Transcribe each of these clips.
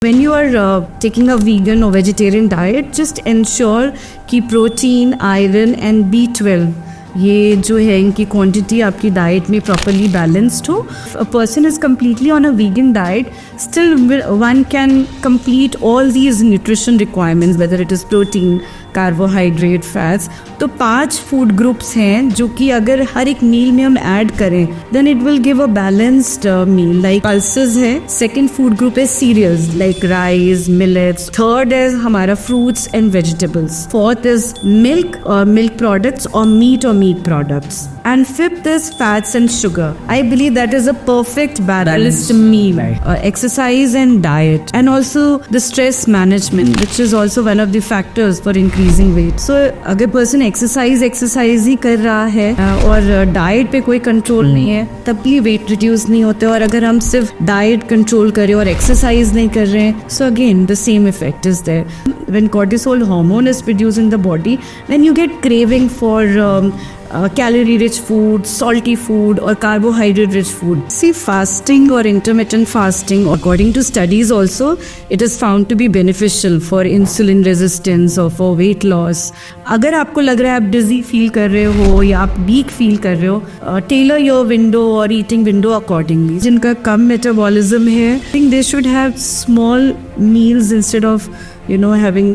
When you are taking a vegan or vegetarian diet, just ensure कि protein, iron and B12 ये जो है इनकी क्वांटिटी आपकी डाइट में प्रॉपरली बैलेंस्ड हो. A person is completely on a vegan diet, still one can complete all these nutrition requirements, whether it is protein, carbohydrate, fats. तो 5 food groups हैं जो कि अगर हर एक मील में हम ऐड करें then it will give a balanced meal. Like pulses है. सेकंड फूड ग्रुप है cereals like rice, millets. Third is हमारा fruits and vegetables. Fourth is milk और मिल्क प्रोडक्ट्स और meat products. And fifth is fats and sugar. I believe that is a perfect balanced meal. Exercise and diet, and also the stress management, which is also one of the factors for increasing weight. So अगर person exercise ही कर रहा है और diet पे कोई control नहीं है, तब भी weight reduce नहीं होते. और अगर हम सिर्फ diet control करें और exercise नहीं कर रहे हैं, so again the same effect is there. When cortisol hormone is produced in the body, then you get craving for calorie rich food, salty food or carbohydrate rich food. See, fasting or intermittent fasting, according to studies also, it is found to be beneficial for insulin resistance or for weight loss. अगर आपको लग रहा है आप dizzy feel कर रहे हो या आप weak feel कर रहे हो, tailor your window or eating window accordingly. जिनका कम metabolism है, I think they should have small meals instead of having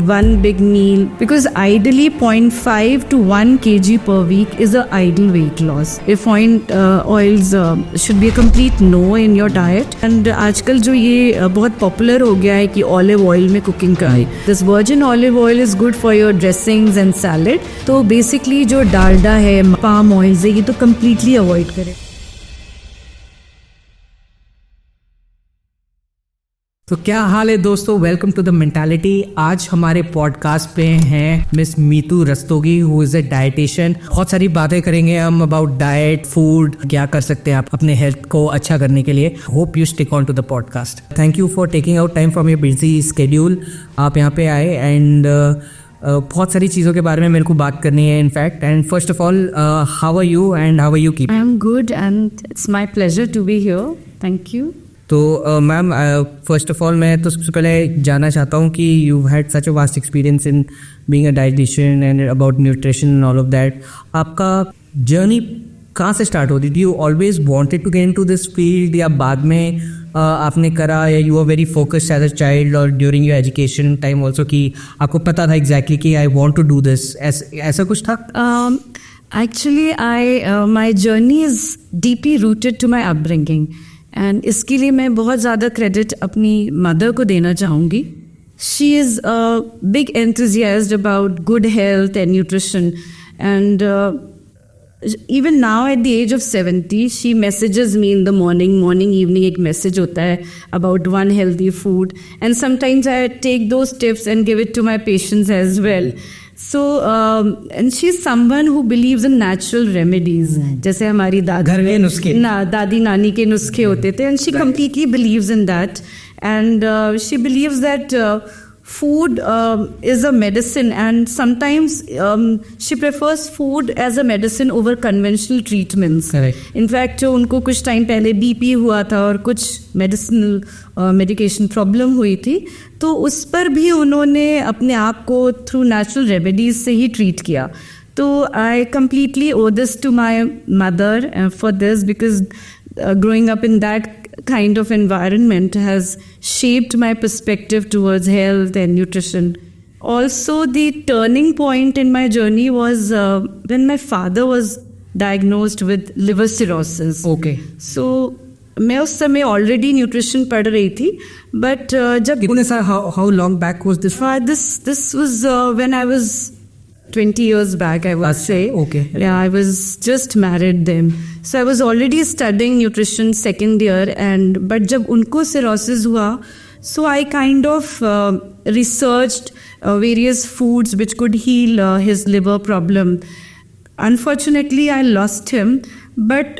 one big meal, because ideally 0.5 to 1 kg per week is the ideal weight loss. Refined oils should be a complete no in your diet. And आजकल जो ये बहुत popular हो गया है कि olive oil में cooking का है. This virgin olive oil is good for your dressings and salad. तो basically जो डालडा है, palm oils है, ये तो completely avoid करें. तो क्या हाल है दोस्तों, वेलकम टू द मेंटालिटी. आज हमारे पॉडकास्ट पे हैं miss Meetu Rastogi, who is a dietitian. बहुत सारी बातें करेंगे हम अबाउट डाइट, फूड, क्या कर सकते हैं आप अपने हेल्थ को अच्छा करने के लिए. Hope you stick on to the podcast. Thank you for taking out time from your busy schedule. आप यहाँ पे आए एंड बहुत सारी चीज़ों के बारे में मेरे को बात करनी है in fact. And first of all, how are you and how are you keep? I am good and it's my pleasure to be here. Thank you. तो मैम, फर्स्ट ऑफ ऑल मैं तो सबसे पहले जानना चाहता हूँ कि you had such a vast experience in being a dietitian and about nutrition and all of that. आपका जर्नी कहाँ से स्टार्ट होती? Do you always wanted to get into this field, या बाद में आपने करा, या you are very focused as a child और during your education time also कि आपको पता था एग्जैक्टली कि I want to do this, ऐसा कुछ था? Actually my journey is deeply rooted to my upbringing. And इसके लिए मैं बहुत ज़्यादा क्रेडिट अपनी मदर को देना चाहूँगी. She is a big enthusiast about good health and nutrition. And even now at the age of 70 she messages me in the morning evening. एक मैसेज होता है about one healthy food, and sometimes I take those tips and give it to my patients as well. So, and she's someone who believes in natural remedies. जैसे हमारी घर के नुस्खे, दादी नानी के नुस्खे होते थे, and she completely believes in that. And she believes that food is a medicine, and sometimes she prefers food as a medicine over conventional treatments. Correct. In fact, उनको कुछ टाइम पहले BP हुआ था और कुछ मेडिकेशन प्रॉब्लम हुई थी, तो उस पर भी उन्होंने अपने आप को थ्रू नेचुरल रेमेडीज से ही ट्रीट किया. तो I completely owe this to my mother for this, because growing up in that kind of environment has shaped my perspective towards health and nutrition. Also, the turning point in my journey was when my father was diagnosed with liver cirrhosis. Okay. So, मैं उस समय already nutrition पढ़ रही थी, but जब how long back was this? This was when I was 20 years back, I would say. Okay. Yeah, I was just married then. So I was already studying nutrition second year, but जब उनको cirrhosis हुआ, so I kind of researched various foods which could heal his liver problem. Unfortunately, I lost him, but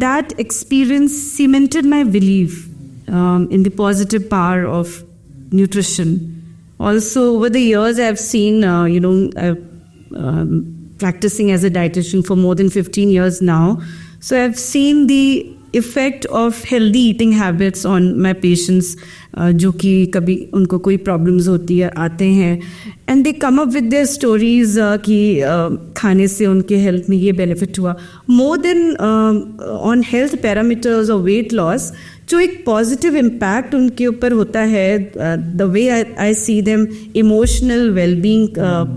that experience cemented my belief in the positive power of nutrition. Also, over the years, I've seen, practicing as a dietitian for more than 15 years now. So I've seen the effect of healthy eating habits on my patients, जो कि कभी उनको कोई problems होती है, आते हैं and they come up with their stories कि खाने से उनके हेल्थ में ये बेनिफिट हुआ. More than on health parameters और वेट लॉस, जो एक पॉजिटिव इम्पैक्ट उनके ऊपर होता है, the way I see them, emotional wellbeing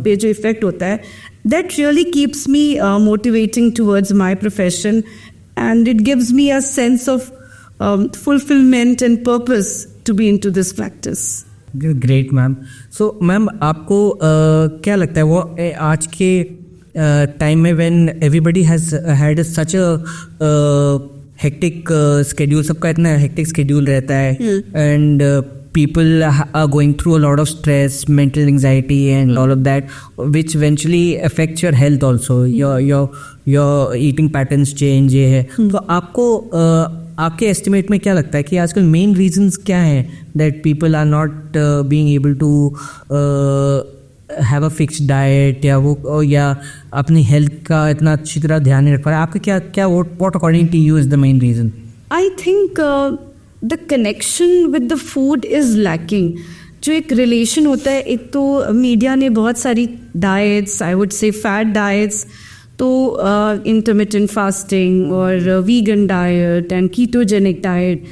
पे जो इफ़ेक्ट होता है, that really keeps me motivating towards my profession and it gives me a sense of fulfillment and purpose to be into this practice. Great ma'am. So ma'am आपको क्या लगता है वो आज के टाइम में when everybody has had such a hectic schedule, सबका इतना हेक्टिक स्केड्यूल रहता है and people are going through a lot of stress, mental anxiety and all of that, which eventually affects your health also. Your eating patterns change. ये है तो आपको आपके estimate में क्या लगता है कि आजकल मेन रीजंस क्या हैं that people are not being able to have a fixed diet, या अपनी हेल्थ का इतना अच्छी तरह ध्यान नहीं रख पा रहे? आपका क्या what according to you is the main reason? I think the connection with the food is lacking. जो एक रिलेशन होता है, एक तो मीडिया ने बहुत सारी डाइट्स, आई वुड से फैट डाइट्स, तो इंटरमिटेंट फास्टिंग और vegan diet and ketogenic diet,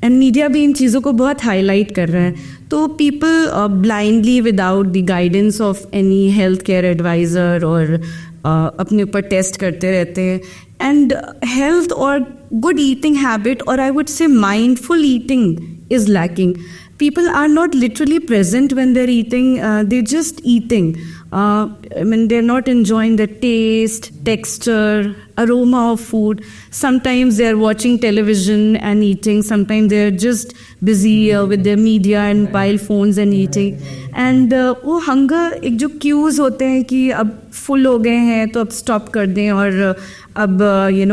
and media भी इन चीज़ों को बहुत हाईलाइट कर रहा है. तो people blindly without the guidance of any health care advisor और अपने ऊपर टेस्ट करते रहते हैं. And health or good eating habit, or I would say mindful eating, is lacking. People are not literally present when they're eating, they're just eating. I mean, they're not enjoying the taste, texture, aroma of food. Sometimes they're watching television and eating. Sometimes they're just busy with their media and mobile phones and eating. And वो hunger, एक जो cues होते हैं कि अब full हो गए हैं तो अब stop कर दें, और अब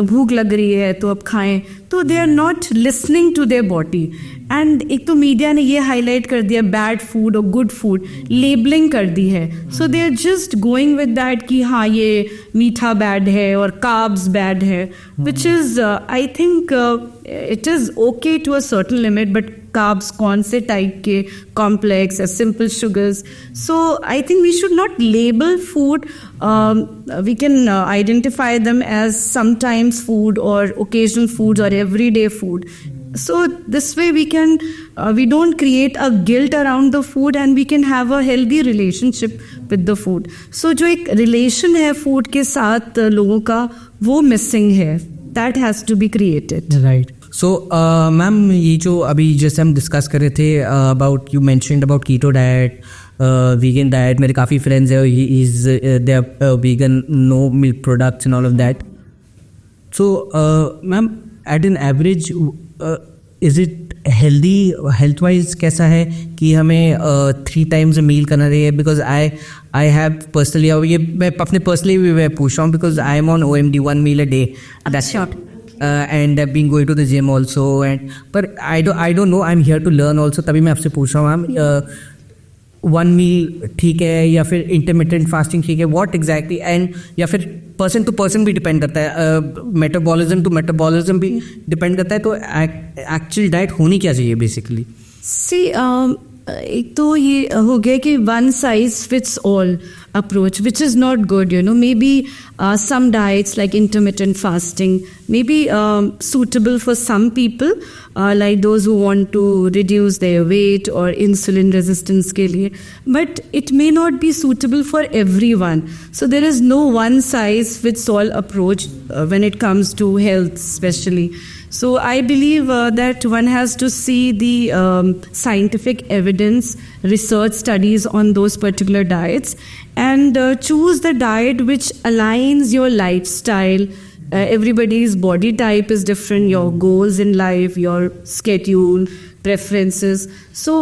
भूख लग रही है तो अब खाएं, तो they are not listening to their body. And एक तो मीडिया ने ये हाईलाइट कर दिया बैड फूड और गुड फूड, लेबलिंग कर दी है. So they are just going with that कि हाँ ये मीठा बैड है और कार्ब्स बैड है, which is I think it is okay to a certain limit, but carbs कौन से टाइप के, कॉम्प्लेक्स या simple sugars. So I think we should not label food. We can identify them as sometimes food or occasional foods or everyday food. So this way we don't create a guilt around the food, and we can have a healthy relationship with the food. So जो एक relation है food के साथ लोगों का, वो missing है. That has to be created. Right. So ma'am, ये जो अभी जैसे हम डिस्कस कर रहे थे about, you mentioned about keto diet, vegan diet. मेरे काफ़ी फ्रेंड्स हैं, they are vegan, no milk products and all of that. So ma'am, at an average is it healthy, health wise कैसा है कि हमें 3 times a meal करना चाहिए? Because I have personally, ये मैं अपने personally भी मैं पूछ रहा हूँ, because I am on OMD, 1 meal a day. That's short. And I've been going to the gym also, but I don't know, I'm here to learn also, तभी मैं आपसे पूछ रहा हूँ मैम, 1 meal ठीक है या फिर इंटरमिटेंट फास्टिंग ठीक है, व्हाट एग्जैक्टली? एंड या फिर पर्सन टू पर्सन भी डिपेंड करता है, मेटाबॉलिज्म टू मेटाबॉलिज्म भी डिपेंड करता है, तो एक्चुअल डाइट होनी क्या चाहिए बेसिकली? सी एक तो ये हो गया कि one size fits all approach, which is not good. Maybe some diets like intermittent fasting may be suitable for some people, like those who want to reduce their weight or insulin resistance ke liye, but it may not be suitable for everyone. So there is no one size fits all approach when it comes to health especially. So I believe that one has to see the scientific evidence, research studies on those particular diets, and choose the diet which aligns your lifestyle. Everybody's body type is different, your goals in life, your schedule, preferences. So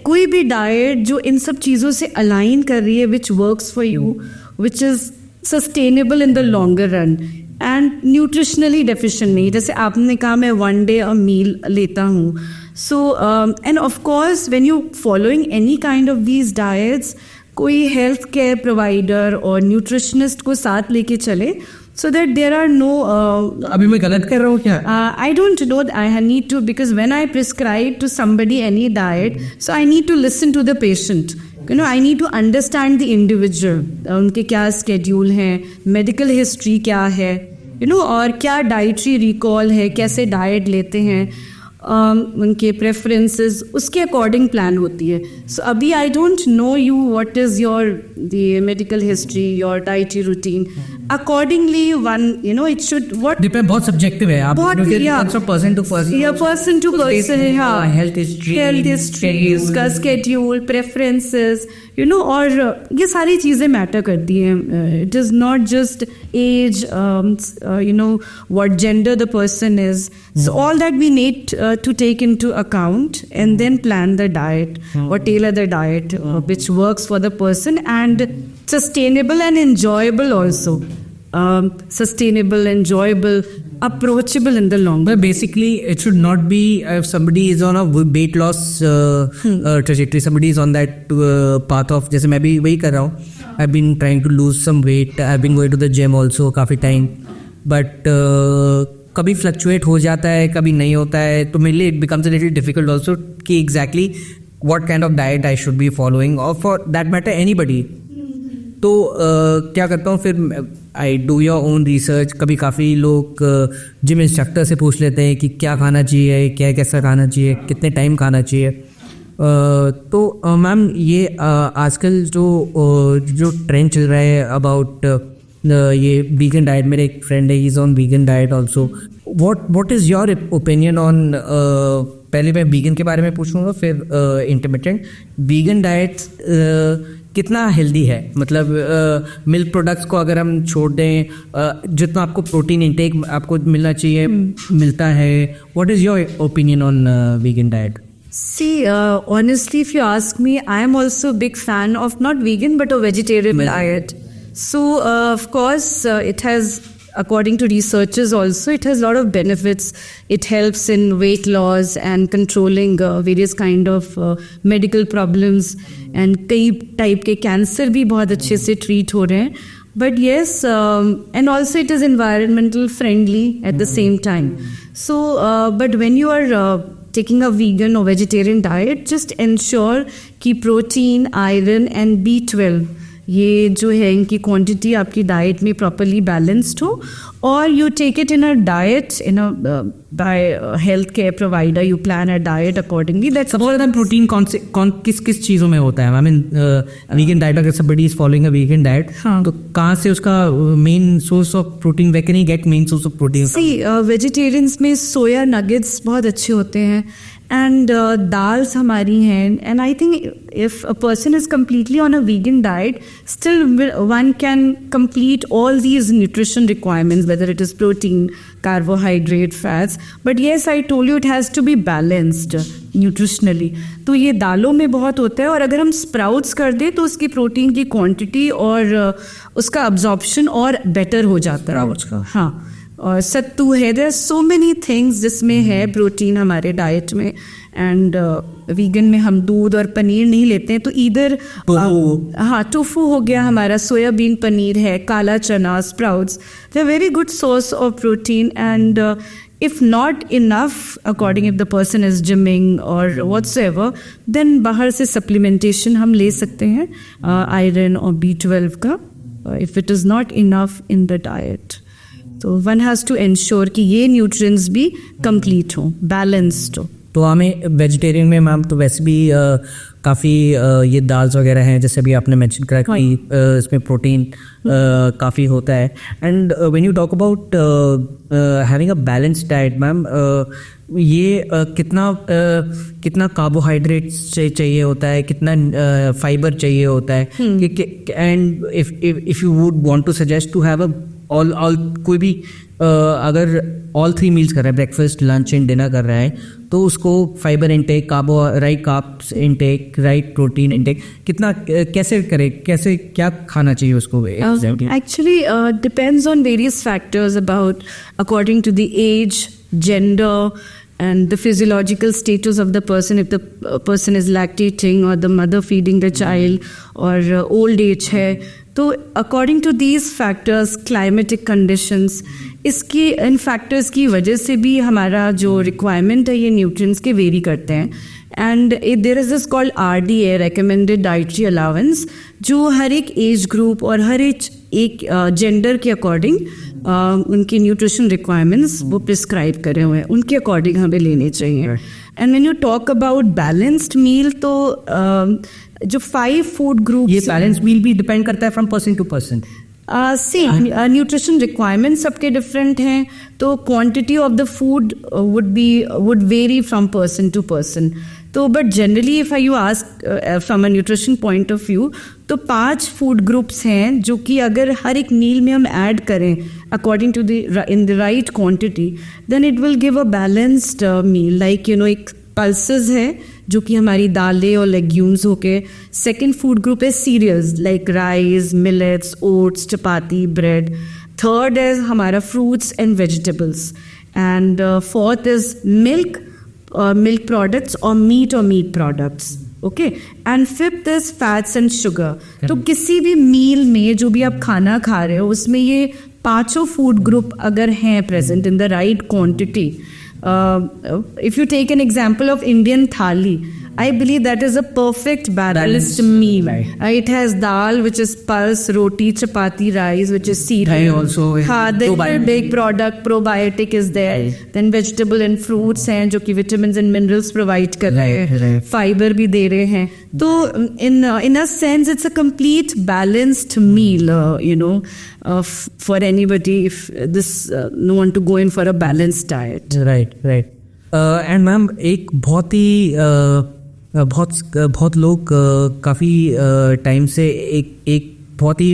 कोई भी diet जो इन सब चीज़ों से align कर रही है, which works for you, which is sustainable in the longer run, and nutritionally deficient नहीं. जैसे आपने कहा मैं 1 day a meal लेता हूँ. So end of course when you following any kind of these diets, कोई हेल्थ केयर प्रोवाइडर और nutritionist को साथ लेके चले so that there are no अभी मैं गलत कर रहा हूँ क्या? I don't know. I need to, because when I prescribe to somebody any diet, so I need to listen to the patient. I need to understand the individual. उनके क्या schedule है, medical history क्या है, और क्या dietary recall है, कैसे diet लेते हैं, उनके प्रेफरेंसेस, उसके अकॉर्डिंग प्लान होती है. सो अभी I don't know you what is your the medical history, your dietary routine. Accordingly one it should what depend, बहुत सब्जेक्टिव है. आप person to person, health history, उसका स्केड्यूल, प्रेफरेंसेस, और ये सारी चीज़ें मैटर करती हैं. It is not just age, what gender the person is. So all that we need to take into account and then plan the diet or tailor the diet which works for the person, and sustainable and enjoyable also. Sustainable, enjoyable, approachable in the long run. But basically it should not be if somebody is on a weight loss trajectory, somebody is on that path of, जैसे मैं भी वही कर रहा हूँ. I've been trying to lose some weight, I've been going to the gym also काफ़ी time, but कभी fluctuate हो जाता है, कभी नहीं होता है, तो मेरे लिए it becomes a little difficult also कि exactly what kind of diet I should be following, और फॉर दैट मैटर एनीबडी. तो क्या करता हूँ फिर, I do your own research. कभी काफ़ी लोग जिम इंस्ट्रक्टर से पूछ लेते हैं कि क्या खाना चाहिए, क्या कैसा खाना चाहिए, कितने टाइम खाना चाहिए. तो मैम ये आजकल जो ट्रेंड चल रहा है अबाउट ये वीगन डाइट, मेरे एक फ्रेंड है, he is on vegan diet also. What is your opinion on, पहले मैं वीगन के बारे में पूछूंगा, फिर इंटरमिटेंट. वीगन डाइट कितना हेल्दी है, मतलब मिल्क प्रोडक्ट्स को अगर हम छोड़ दें, जितना आपको प्रोटीन इंटेक आपको मिलना चाहिए मिलता है. What is your opinion on vegan diet? See, honestly, if you ask me, I am also a big fan of not vegan but a vegetarian diet. So, of course, it has, according to researchers also, it has a lot of benefits. It helps in weight loss and controlling various kind of medical problems. And कई type के cancer भी बहुत अच्छे से treat हो रहे हैं. But yes, and also it is environmental friendly at the same time. So, but when you are taking a vegan or vegetarian diet, just ensure कि protein, iron and B12 ये जो है इनकी क्वांटिटी आपकी diet में properly balanced हो, और you take it in a diet in a by health care provider. You plan a diet accordingly. That's सबसे ज़्यादा प्रोटीन किस चीज़ों में होता है? आई मीन वीगन डाइट, अगर somebody is following a vegan diet, तो कहाँ से उसका main source of protein, where can he get main source of protein? See vegetarians में सोया नगेट्स बहुत अच्छे होते हैं, and dals हमारी हैं. And I think if a person is completely on a vegan diet, still one can complete all these nutrition requirements, whether it is protein, carbohydrate, fats. But yes, I told you it has to be balanced nutritionally. तो ये दालों में बहुत होता है, और अगर हम स्प्राउट्स कर दें तो उसकी प्रोटीन की क्वांटिटी और उसका अब्जॉर्प्शन और बेटर हो जाता है. हाँ, और सत्तू है, there are so many things जिसमें है प्रोटीन हमारे डाइट में. एंड वीगन में हम दूध और पनीर नहीं लेते हैं, तो इधर हाँ टोफू हो गया हमारा, सोयाबीन पनीर है, काला चना, sprouts, they are very good source of protein. And if not enough, according if the person is gymming or whatsoever, then बाहर से supplementation हम ले सकते हैं iron और B12 का, if it is not enough in the diet. तो one has to ensure कि ये nutrients भी complete हो, balanced हो. तो हमें वेजिटेरियन में मैम तो वैसे भी काफ़ी ये दाल्स वगैरह हैं, जैसे भी आपने मेंशन करा कि इसमें प्रोटीन काफ़ी होता है. And when you talk about having a balanced diet ma'am, ये कितना कार्बोहाइड्रेट्स चाहिए होता है, कितना फाइबर चाहिए होता है, and if you would want to suggest to have a all कोई भी अगर ऑल 3 मील्स कर रहा है, ब्रेकफास्ट, लंच एंड डिनर कर रहा है, तो उसको fibre intake, right carbs intake, right protein intake कितना कैसे करे, कैसे क्या खाना चाहिए उसको? Actually depends on various factors about according to the age, gender and the physiological status of the person. If the person is lactating or the mother feeding the child or old age है, तो according to these factors, climatic conditions, इसकी इन factors की वजह से भी हमारा जो रिक्वायरमेंट है ये न्यूट्रिएंट्स के वेरी करते हैं. And there is this called RDA, recommended dietary allowance, जो हर एक एज ग्रुप और हर एक जेंडर के अकॉर्डिंग उनकी न्यूट्रिशन रिक्वायरमेंट्स वो प्रिस्क्राइब करे हुए हैं, उनके अकॉर्डिंग हमें लेने चाहिए. And when you talk about balanced meal, तो जो 5 फूड ग्रुप, ये बैलेंस मील भी डिपेंड करता है from person to person. Same nutrition requirement सबके डिफरेंट हैं, तो quantity of the food would vary from person to person. तो but generally if you ask from a nutrition point of view, तो 5 food groups हैं जो कि अगर हर एक मील में हम ऐड करें according to in the right quantity, then it will give a balanced meal. Like you know, एक पल्सेस है जो कि हमारी दालें और लेग्यूम्स होके. सेकंड फूड ग्रुप है cereals like rice, millets, oats, chapati, bread. Third is हमारा fruits and vegetables. And fourth is milk products और meat products. Okay. And fifth is fats and sugar. तो किसी भी मील में जो भी आप खाना खा रहे हो उसमें ये 5 फूड ग्रुप अगर हैं present in the right quantity. If you take an example of Indian thali, I believe that is a perfect balanced meal. Right. It has dal, which is pulse, roti, chapati, rice, which is cereal. Dahi also is then probiotic. big product probiotic is there. Right. Then vegetable and fruits हैं जो कि vitamins and minerals provide कर रहे हैं. Right. Fiber भी दे रहे हैं. तो in a sense it's a complete balanced meal. For anybody if this no want to go in for a balanced diet. Right. And ma'am, एक बहुत लोग काफ़ी टाइम से एक बहुत ही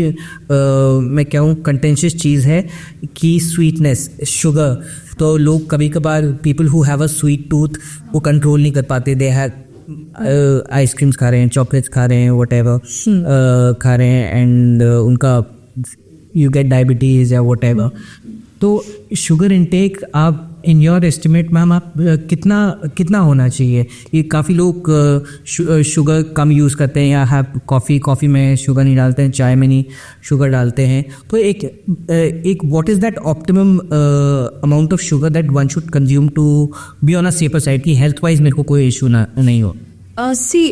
मैं क्या हूँ कंटेंशियस चीज़ है कि स्वीटनेस, शुगर. तो लोग कभी कभार people who have a sweet tooth वो कंट्रोल नहीं कर पाते. दे हैव आइसक्रीम्स खा रहे हैं, चॉकलेट्स खा रहे हैं, व्हाटएवर खा रहे हैं, एंड उनका यू गेट डायबिटीज़ या व्हाटएवर. तो शुगर इनटेक आप इन योर एस्टिमेट मैम आप कितना होना चाहिए? ये काफ़ी लोग शुगर कम यूज़ करते हैं, या हैव कॉफ़ी में शुगर नहीं डालते हैं, चाय में नहीं शुगर डालते हैं. तो एक what is that optimum amount of sugar that one should consume to be on a safer side कि हेल्थ वाइज मेरे को कोई इशू नहीं हो? See,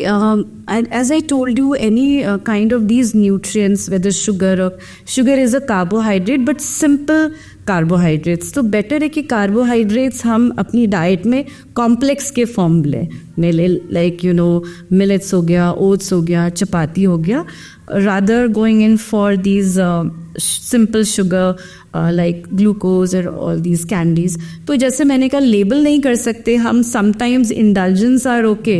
as I told you, any kind of these nutrients, whether sugar is a carbohydrate, but simple carbohydrates. तो better है कि carbohydrates हम अपनी डाइट में कॉम्प्लेक्स के फॉर्म में ले, like millets हो गया, oats हो गया, चपाती हो गया, rather going in for these simple sugar like glucose or all these candies. तो जैसे मैंने कहा, लेबल नहीं कर सकते हम. sometimes indulgence are okay,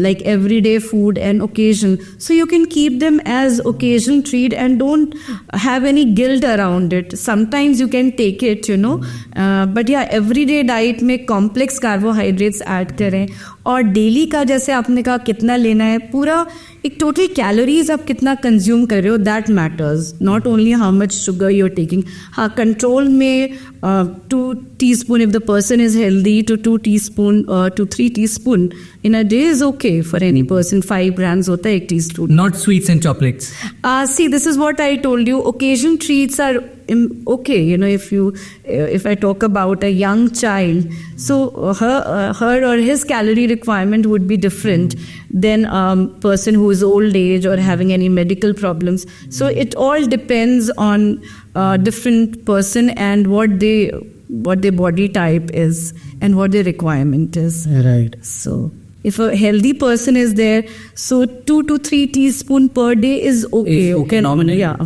like everyday food and occasion, so you can keep them as occasional treat and don't have any guilt around it. Sometimes you can take it, but yeah, everyday diet में complex carbohydrates add करें. और daily का जैसे आपने कहा कितना लेना है, पूरा एक टोटल कैलोरीज आप कितना कंज्यूम कर रहे हो, that matters, not only how much sugar you are taking. हाँ, कंट्रोल में 2 teaspoon if the person is healthy, to 2 teaspoon to 3 teaspoon in a day is okay for any person. 5 grams होता है 1 teaspoon. Not sweets and chocolates. See, this is what I told you. Occasion treats are okay. If I talk about a young child, so her or his calorie requirement would be different than person who is old age or having any medical problems. So it all depends on different person and what their body type is and what their requirement is. Right. So if a healthy person is there, so 2 to 3 teaspoon per day is okay. Is okay, nominal. Yeah.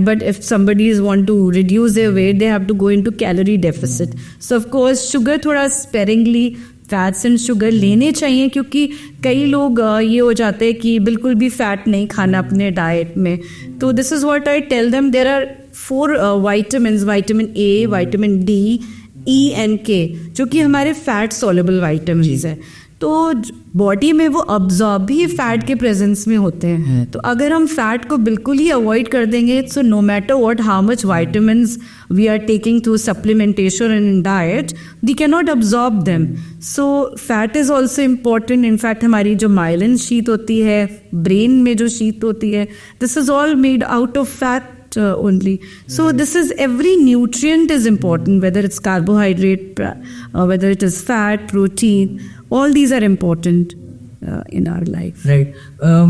But if somebody want to reduce their weight, they have to go into calorie deficit. So of course sugar थोड़ा sparingly, fats and sugar लेने चाहिए, क्योंकि कई लोग ये हो जाते हैं कि बिल्कुल भी फैट नहीं खाना अपने डाइट में. तो this is what I tell them. There are 4 vitamins, vitamin A, vitamin D, E and K, जो कि हमारे फैट सॉल्युबल vitamins हैं. तो तो बॉडी में वो अब्जॉर्ब भी फैट के प्रेजेंस में होते हैं। तो अगर हम फैट को बिल्कुल ही अवॉइड कर देंगे, so no matter what how much vitamins we are taking through supplementation and diet, we can not absorb them. So fat is also important. In fact हमारी जो माइलिन शीट होती है, ब्रेन में जो शीट होती है, this is all made out of fat only. So this is, every nutrient is important, whether it's carbohydrate, whether it is fat, protein, all these are important in our life. Right.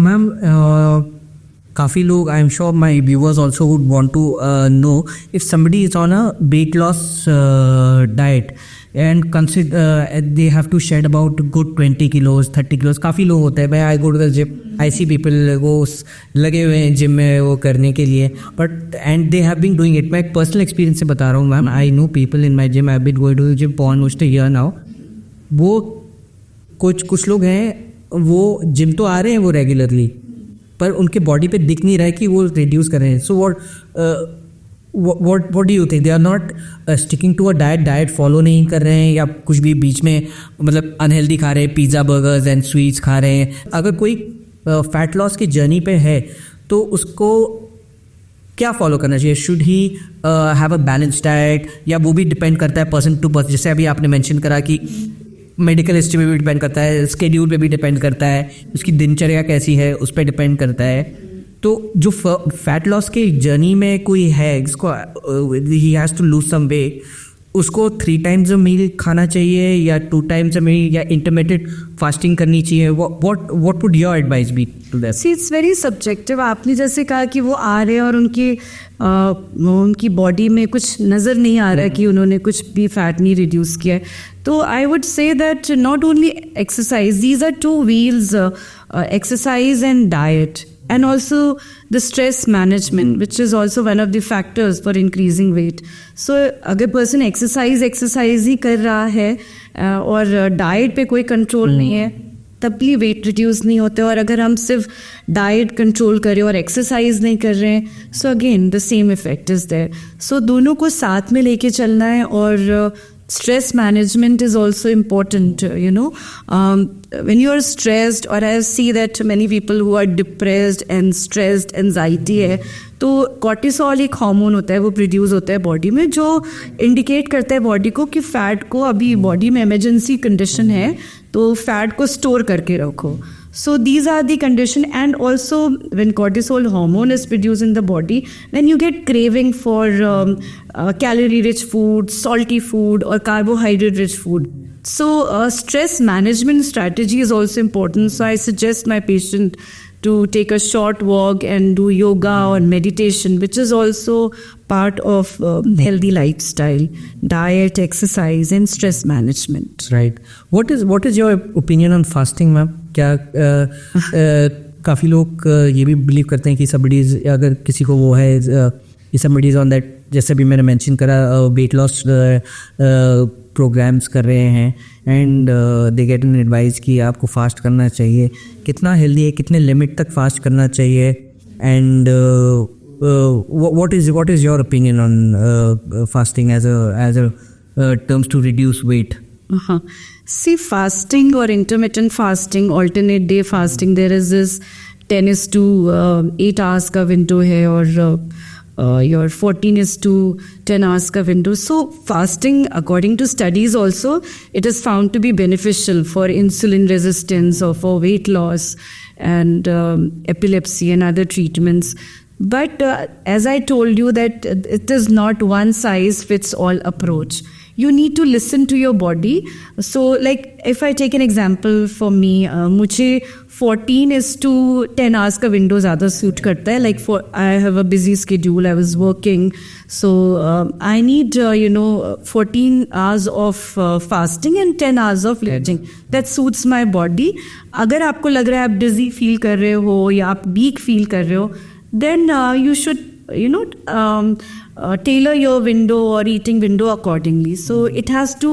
Ma'am, काफ़ी लोग, I am sure my viewers also would want to know if somebody is on a weight loss diet and consider they have to shed about good 20 kilos 30 kilos. काफ़ी लोग होते हैं, भाई I go to the gym, I see people वो लगे हुए हैं gym में वो करने के लिए, but and they have been doing it. मैं एक पर्सनल एक्सपीरियंस से बता रहा हूँ ma'am. I know people in my gym, I been going to the gym for almost a year now. वो कुछ लोग हैं, वो जिम तो आ रहे हैं वो रेगुलरली, पर उनके बॉडी पे दिख नहीं रहा है कि वो रिड्यूस कर रहे हैं. So what do you think? They are not sticking to a diet follow नहीं कर रहे हैं, या कुछ भी बीच में मतलब अनहेल्दी खा रहे हैं, पिज़्ज़ा बर्गर्स एंड स्वीट्स खा रहे हैं. अगर कोई फैट लॉस की जर्नी पे है तो उसको क्या फॉलो करना चाहिए? Should he have a balance diet, या वो भी डिपेंड करता है पर्सन टू पर्सन? जैसे अभी आपने मेंशन करा कि मेडिकल हिस्ट्री पे भी डिपेंड करता है, स्केड्यूल पे भी डिपेंड करता है, उसकी दिनचर्या कैसी है उस पर डिपेंड करता है. तो जो फैट लॉस के जर्नी में कोई है जिसको he has to lose some weight, उसको 3 times अ मील खाना चाहिए या 2 times अ मील, या इंटरमिटेंट फास्टिंग करनी चाहिए? What would your advice be to that? See, it's very subjective. आपने जैसे कहा कि वो आ रहे हैं और उनकी बॉडी में कुछ नज़र नहीं आ रहा है कि उन्होंने कुछ भी फैट नहीं रिड्यूस किया है. तो I would say that not only exercise, these are 2 wheels, exercise and diet, and also the stress management, which is also one of the factors for increasing weight. So अगर person exercise ही कर रहा है और diet पे कोई control नहीं है, तब भी वेट रिड्यूस नहीं होते. और अगर हम सिर्फ डाइट कंट्रोल करें और एक्सरसाइज नहीं कर रहे हैं, so again the same effect is there. So दोनों को साथ में लेके चलना है. और stress management is also important, you know. When you are stressed, or I see that many people who are depressed and stressed, anxiety है, तो cortisol एक हार्मोन होता है, वो प्रोड्यूस होता है बॉडी में, जो इंडिकेट करता है बॉडी को कि फैट को अभी बॉडी में इमरजेंसी कंडीशन है, तो फैट को स्टोर करके रखो. So these are the condition. And also when cortisol hormone is produced in the body, then you get craving for calorie rich food, salty food, or carbohydrate rich food. So stress management strategy is also important. So I suggest my patient to take a short walk and do yoga or meditation, which is also part of healthi lifestyle, diet, exercise, and stress management. Right. What is your opinion on fasting, ma'am? क्या काफ़ी लोग ये भी believe करते हैं कि somebody अगर किसी को वो है कि somebody is on that, जैसे भी मैंने मेंशन करा, वेट लॉस प्रोग्राम्स कर रहे हैं, and they get an advice कि आपको फास्ट करना चाहिए. कितना हेल्दी है, कितने लिमिट तक फास्ट करना चाहिए, and what is your opinion on fasting as a terms to reduce weight? See, fasting or intermittent fasting, alternate day fasting, there is this 10:8 hours का window है, और your 14:10 hours का window. So fasting, according to studies also, it is found to be beneficial for insulin resistance or for weight loss and epilepsy and other treatments. But as I told you, that it is not one size fits all approach. You need to listen to your body. So like if I take an example for me, मुझे 14:10 hours का window ज़्यादा suit करता है. Like I have a busy schedule, I was working, so I need 14 hours of fasting and 10 hours of lifting. That suits my body. अगर आपको लग रहा है आप dizzy feel कर रहे हो या आप weak feel कर रहे हो, then you should tailor your window or eating window accordingly. So it has to,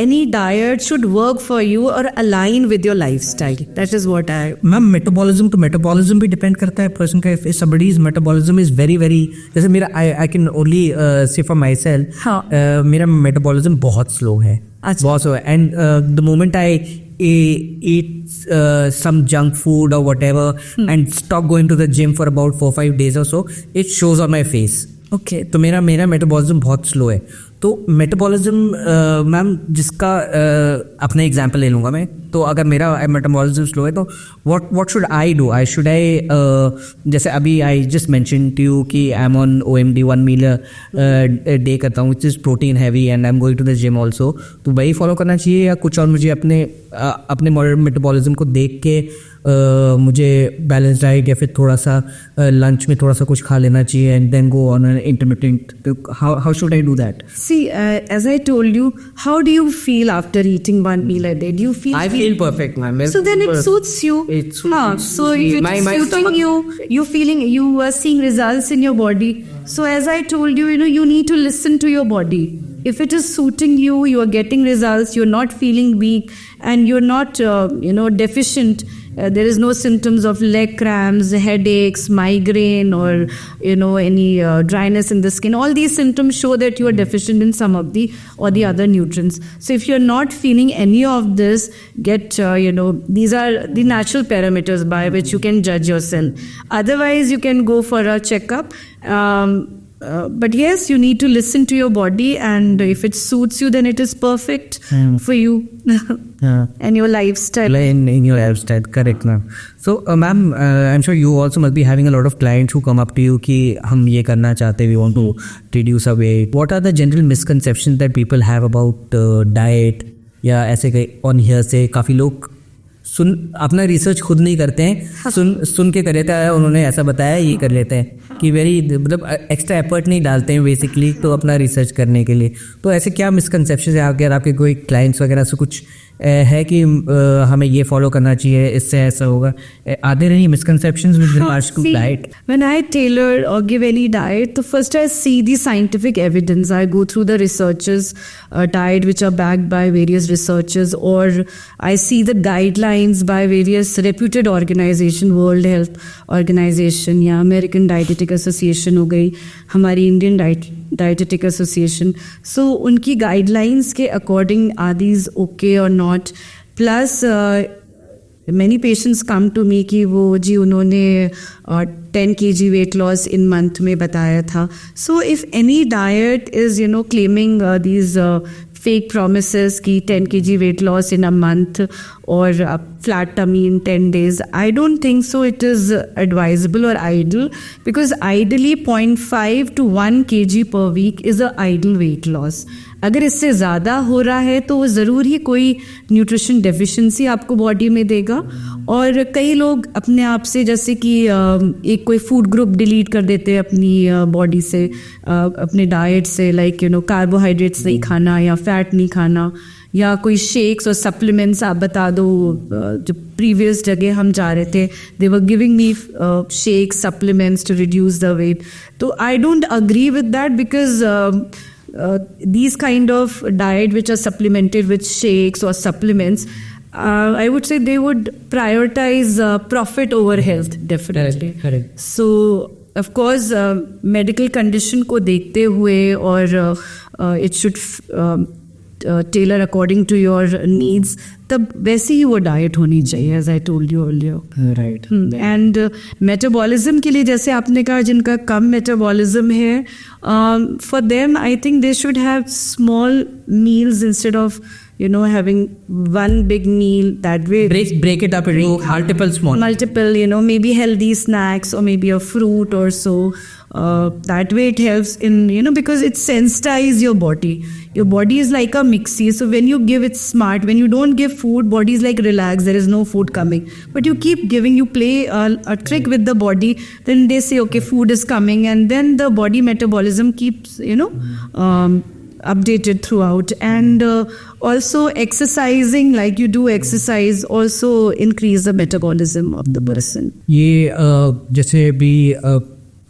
any diet should work for you or align with your lifestyle. That is what I... ma'am, metabolism तो metabolism भी depend करता है person का. If somebody's metabolism is very very, जैसे मेरा I can only say for myself, मेरा metabolism बहुत slow है, बहुत स्लो है. And the moment I eat some junk food or whatever and stop going to the gym for about 4-5 days or so, it shows on my face. Okay. तो मेरा metabolism बहुत slow है. तो metabolism ma'am जिसका अपना example ले लूँगा मैं. तो अगर मेरा मेटाबॉलिज्म स्लो है तो what should I do? Should I जैसे अभी I just mention to you कि I am on OMD 1 meal day करता हूँ which is protein heavy and I am going to the gym also. तो वही follow करना चाहिए या कुछ और मुझे अपने मेटाबॉलिज्म को देख के मुझे बैलेंस डाइट या फिर थोड़ा सा लंच में थोड़ा सा कुछ खा लेना चाहिए and then go on an intermittent? How should I do that? See, as I told you, how do you feel after eating one meal a day? Do you feel? I feel perfect, ma'am. So then it suits you. It suits So if it's suiting you, you are seeing results in your body. So as I told you, you need to listen to your body. If it is suiting you, you are getting results. You're not feeling weak, and you're not, deficient. There is no symptoms of leg cramps, headaches, migraine, or any dryness in the skin. All these symptoms show that you are deficient in some of the other nutrients. So if you're not feeling any of this, get these are the natural parameters by which you can judge yourself. Otherwise, you can go for a checkup. But yes, you need to listen to your body, and if it suits you, then it is perfect for you and your lifestyle. In your lifestyle, correct, ma'am. So, ma'am, I'm sure you also must be having a lot of clients who come up to you कि हम ये करना चाहते हैं, we want to reduce our weight. What are the general misconceptions that people have about diet? या ऐसे on here से काफ़ी लोग अपना रिसर्च खुद नहीं करते हैं, सुन के कर लेता है, उन्होंने ऐसा बताया ये कर लेते हैं कि मतलब एक्स्ट्रा एफर्ट नहीं डालते हैं बेसिकली तो अपना रिसर्च करने के लिए. तो ऐसे क्या मिसकंसेप्शन है अगर आपके कोई क्लाइंट्स वगैरह से कुछ है कि हमें ये फॉलो करना चाहिए, इससे ऐसा होगा? Are there any misconceptions with regards to diet? When I tailor or give any diet, so first I see the scientific evidence. I go through the researches, diet which are backed by various researchers, or I see the guidelines by various reputed organization, World Health Organization या American Dietetic Association हो गई, हमारी Indian Dietetic Association. So उनकी guidelines के according are these okay or not? Plus many patients come to me कि वो जी उन्होंने 10 kg weight loss in month में बताया था. So if any diet is claiming these fake promises कि 10 kg weight loss in a month or a flat tummy in 10 days, I don't think so it is advisable or ideal, because ideally 0.5 to 1 kg per week is a ideal weight loss. अगर इससे ज़्यादा हो रहा है तो वो ज़रूर ही कोई न्यूट्रिशन डेफिशिएंसी आपको बॉडी में देगा. और कई लोग अपने आप से जैसे कि एक कोई फूड ग्रुप डिलीट कर देते हैं अपनी बॉडी से, अपने डाइट से, लाइक कार्बोहाइड्रेट्स नहीं खाना या फैट नहीं खाना, या कोई शेक्स और सप्लीमेंट्स आप बता दो. जो प्रीवियस जगह हम जा रहे थे, they were giving me shakes, supplements to reduce the weight. तो I don't agree with that, because these kind of diet which are supplemented with shakes or supplements, I would say they would prioritize profit over health, definitely. Correct. So of course medical condition को देखते हुए, और it should tailor according to your needs, तब वैसी ही वो diet होनी चाहिए, as I told you earlier. Right. And metabolism के लिए जैसे आपने कहा जिनका कम मेटाबॉलिज्म है, for them I think they should have small meals instead of having one big meal. That way break it up into multiple maybe healthy snacks or maybe a fruit or so. That way it helps in because it sensitizes your body. Your body is like a mixie, so when you give it smart. When you don't give food, body is like relax, there is no food coming, but you keep giving, you play a trick with the body, then they say okay, food is coming, and then the body metabolism keeps updated throughout. And also exercising, like you do exercise, also increase the metabolism of the person. ये जैसे भी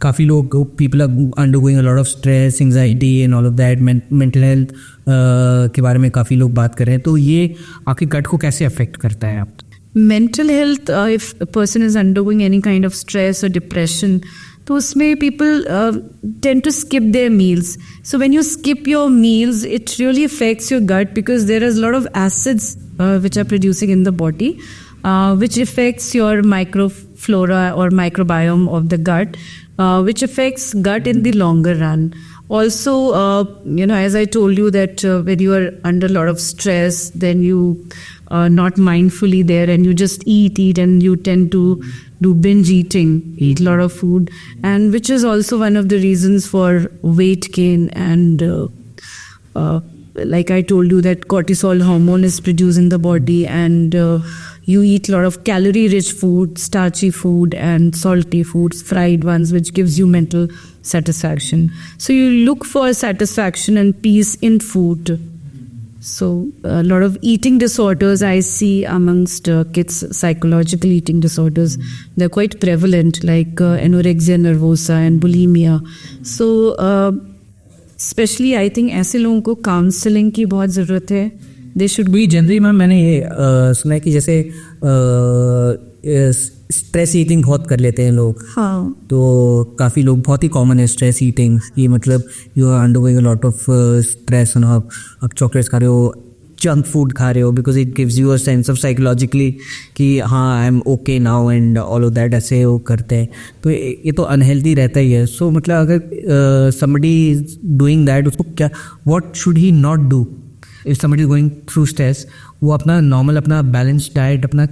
काफ़ी लोग, people are undergoing a lot of stress, anxiety and all of that, mental health के बारे में काफ़ी लोग बात कर रहे हैं. तो ये आपके गट को कैसे अफेक्ट करता है? आप Mental health, if a person is undergoing any kind of stress or depression, तो उसमें people tend to skip their meals. So when you skip your meals, it really affects your gut because there is a lot of acids which are producing in the body, which affects your microflora or microbiome of the gut, which affects gut in the longer run. Also, as I told you that when you are under a lot of stress, then you are not mindfully there and you just eat and you tend to do binge eating, eat a lot of food, and which is also one of the reasons for weight gain. And like I told you that cortisol hormone is produced in the body, and you eat a lot of calorie-rich food, starchy food and salty foods, fried ones, which gives you mental satisfaction. So you look for satisfaction and peace in food. So a lot of eating disorders I see amongst kids, psychological eating disorders, they're quite prevalent, like anorexia nervosa and bulimia. So especially I think ऐसे लोगों को counselling की बहुत ज़रूरत है. They should भी generally ma'am मैंने ये सुना है कि जैसे स्ट्रेस ईटिंग बहुत कर लेते हैं लोग. हाँ. तो काफ़ी लोग, बहुत ही कॉमन है स्ट्रेस ईटिंग. ये मतलब you are undergoing a lot of stress और आप चॉकलेट्स खा रहे हो, जंक फूड खा रहे हो, because it gives you a sense of psychologically कि हाँ I am okay now and all of that, ऐसे वो करते हैं. तो ये तो अनहेल्दी रहता ही है. सो मतलब अगर समबडी इज डूइंग दैट, उसको क्या, what should he not do if somebody is going through stress? वो अपना नॉर्मल, अपना बैलेंस डाइट अपना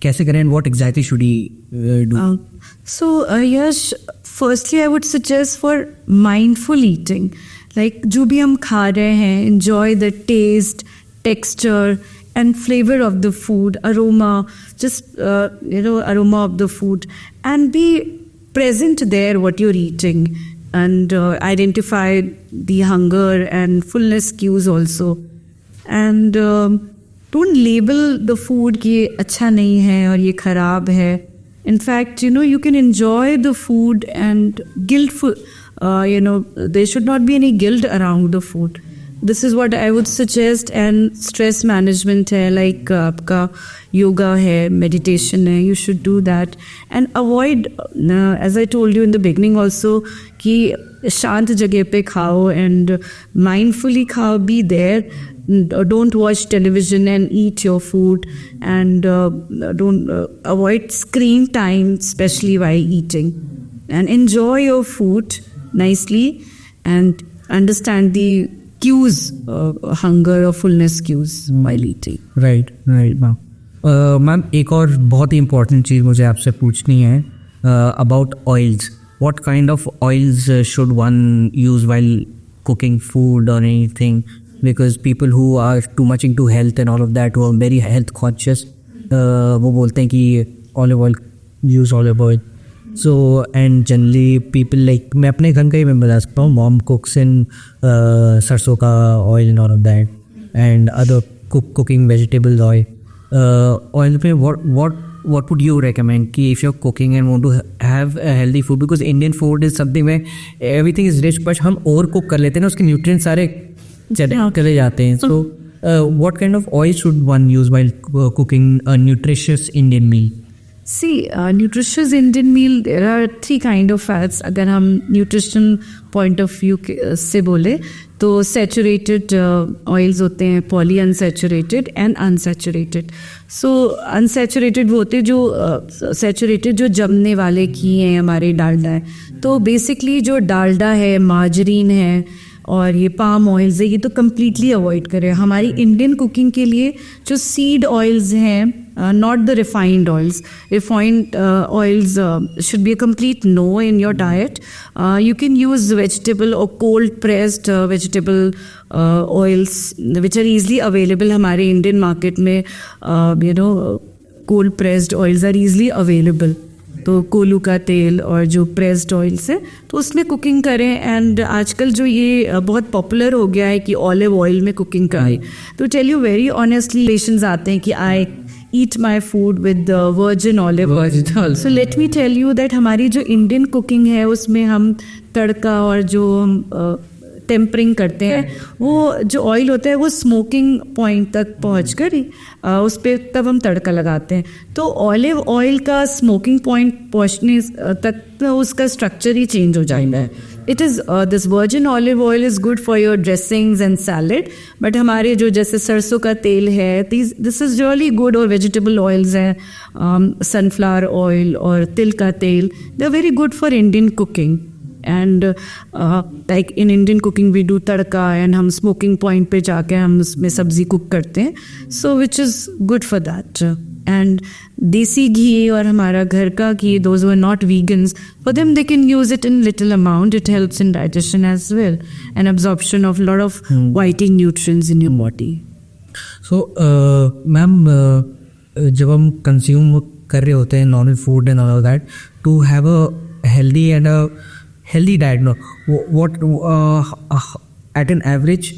कैसे करें, and what exactly should he do? So Yash, firstly I would suggest for mindful eating. Like जो भी हम खा रहे हैं, enjoy the taste, texture and flavor of the food, aroma, just aroma of the food, and be present there what you're eating, and identify the hunger and fullness cues also. And don't label the food कि ये अच्छा नहीं है और ये खराब है. In fact, you can enjoy the food and guiltful, there should not be any guilt around the food. This is what I would suggest. And stress management है, like आपका yoga है, meditation है, you should do that. And avoid, as I told you in the beginning also, कि शांत जगह पे खाओ and mindfully खाओ, be there. Don't watch television and eat your food, and don't avoid screen time, especially while eating, and enjoy your food nicely and understand the cues, hunger or fullness cues while eating. Right, ma'am. Ma'am, एक और बहुत ही important चीज़ मुझे आपसे पूछनी है about oils. What kind of oils should one use while cooking food or anything? Because people who are too much into health and all of that, who are very health conscious, वो बोलते हैं कि olive oil, use olive oil. So and generally people like, मैं अपने घर का ही मैं बता सकता हूँ, mom cooks in सरसों का oil and all of that, and other cooking vegetable oil. Oil पे what would you recommend कि if you're cooking and want to have a healthy food, because Indian food is something where everything is rich, but हम over cook कर लेते हैं ना, उसके nutrients सारे चले जाते हैं. So what kind of oil should one use while cooking a nutritious Indian meal? See, nutritious Indian meal, there are 3 kind of fats. अगर हम nutrition point of view से बोले तो saturated oils होते हैं, polyunsaturated and unsaturated. So unsaturated वो होते हैं जो saturated जो जमने वाले घी हैं, हमारे डालडा है. तो basically जो डालडा है, मार्जरीन है और ये पाम ऑयल्स है, ये तो कम्प्लीटली अवॉइड करें. हमारी इंडियन कुकिंग के लिए जो सीड ऑयल्स हैं, not the refined oils. Refined oils should be a complete no in your diet. You can use vegetable और cold pressed vegetable oils which are easily available हमारे Indian market में. Cold pressed oils are easily available. तो कोलू का तेल और जो pressed oils है, तो उसमें कुकिंग करें. एंड आजकल जो ये बहुत पॉपुलर हो गया है कि ऑलिव ऑयल में कुकिंग करें, तो tell you very honestly patients आते हैं कि I eat my food with virgin olive oil. So let me tell you that हमारी जो इंडियन कुकिंग है उसमें हम तड़का और जो टेम्परिंग करते हैं, वो जो ऑयल होता है वो स्मोकिंग पॉइंट तक पहुंचकर ही उस पर तब हम तड़का लगाते हैं। तो ऑलिव ऑयल का स्मोकिंग पॉइंट पहुंचने तक तो उसका स्ट्रक्चर ही चेंज हो जाएगा है। It is this virgin olive oil is good for your dressings and salad, but हमारे जो जैसे सरसों का तेल है, दिस इज़ रियली गुड, और वेजिटेबल ऑयल्स हैं, सनफ्लावर ऑयल और तिल का तेल, they are very good for Indian cooking. And like in Indian cooking we do tadka and हम स्मोकिंग पॉइंट पे जाके हम उसमें सब्जी कुक करते हैं, so which is good for that. And desi ghee और हमारा घर का घी, those who are not vegans, for them they can use it in little amount, it helps in digestion as well and absorption of lot of वाइटिंग nutrients in your body. So ma'am, जब हम कंज्यूम कर रहे होते हैं non veg food and all that, to have a healthy and a healthy diet, no, what at an average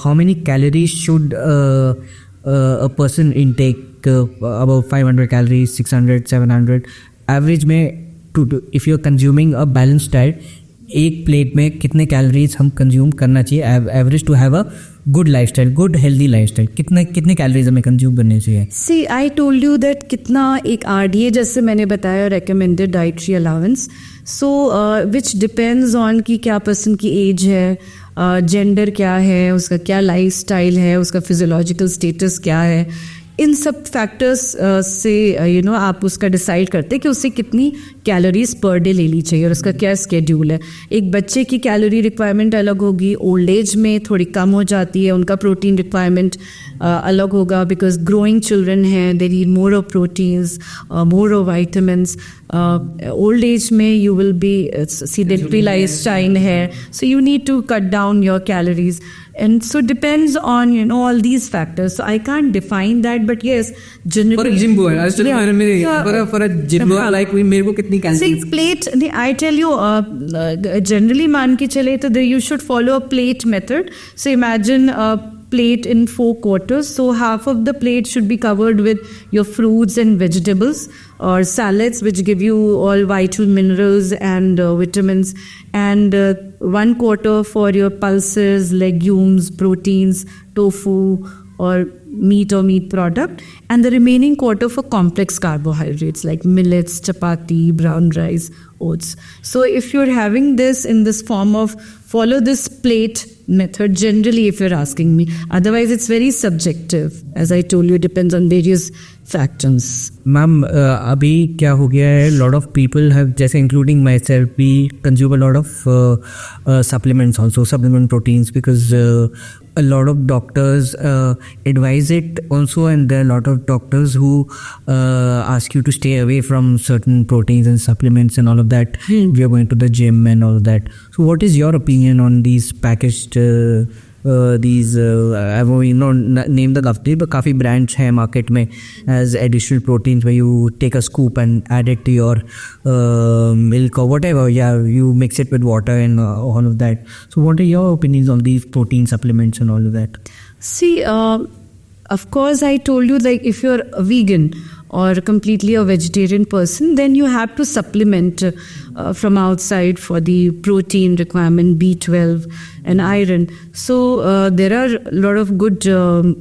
how many calories should a person intake? About 500 calories, 600, 700 average में to if you're consuming a balanced diet, एक plate में कितने calories हम consume करना चाहिए average to have a good lifestyle, good healthy lifestyle? कितने calories हमें consume करने चाहिए? See I told you that कितना एक RDA जैसे मैंने बताया, recommended dietary allowance, so which depends on कि क्या पर्सन की एज है, जेंडर क्या है, उसका क्या लाइफस्टाइल है, उसका फिजियोलॉजिकल स्टेटस क्या है, इन सब फैक्टर्स से आप उसका डिसाइड करते हैं कि उससे कितनी कैलोरीज पर डे लेनी चाहिए और उसका क्या स्केड्यूल है। एक बच्चे की कैलोरी रिक्वायरमेंट अलग होगी, ओल्ड एज में थोड़ी कम हो जाती है, उनका प्रोटीन रिक्वायरमेंट अलग होगा, बिकॉज ग्रोइंग चिल्ड्रन हैं, they need more of proteins, more of vitamins. Old age में you will be sedentary lifestyle है, so you need to cut down your calories, and so depends on all these factors, so I can't define that, but yes, generally For a gym boy, for a gym boy like मेरे को कितनी calories? plate, I tell you, generally मान के चले तो you should follow a plate method. So imagine a plate in 4 quarters, so half of the plate should be covered with your fruits and vegetables or salads, which give you all vital minerals and vitamins, and 1 quarter for your pulses, legumes, proteins, tofu or meat product, and the remaining quarter for complex carbohydrates like millets, chapati, brown rice, oats. So if you're having this in this form of, follow this plate method generally, if you're asking me. Otherwise it's very subjective, as I told you, it depends on various factors. Ma'am, अभी क्या हो गया है, lot of people have, जैसे including myself, we consume a lot of supplements also, supplement proteins, because a lot of doctors advise it also, and there are a lot of doctors who ask you to stay away from certain proteins and supplements and all of that. We are going to the gym and all of that. So what is your opinion on these packaged I won't name the company, but काफ़ी brands हैं market में as additional proteins, where you take a scoop and add it to your milk or whatever. Yeah, you mix it with water and all of that. So what are your opinions on these protein supplements and all of that? See, of course I told you, like if you're a vegan or completely a vegetarian person, then you have to supplement from outside for the protein requirement, B12 and iron. So there are a lot of good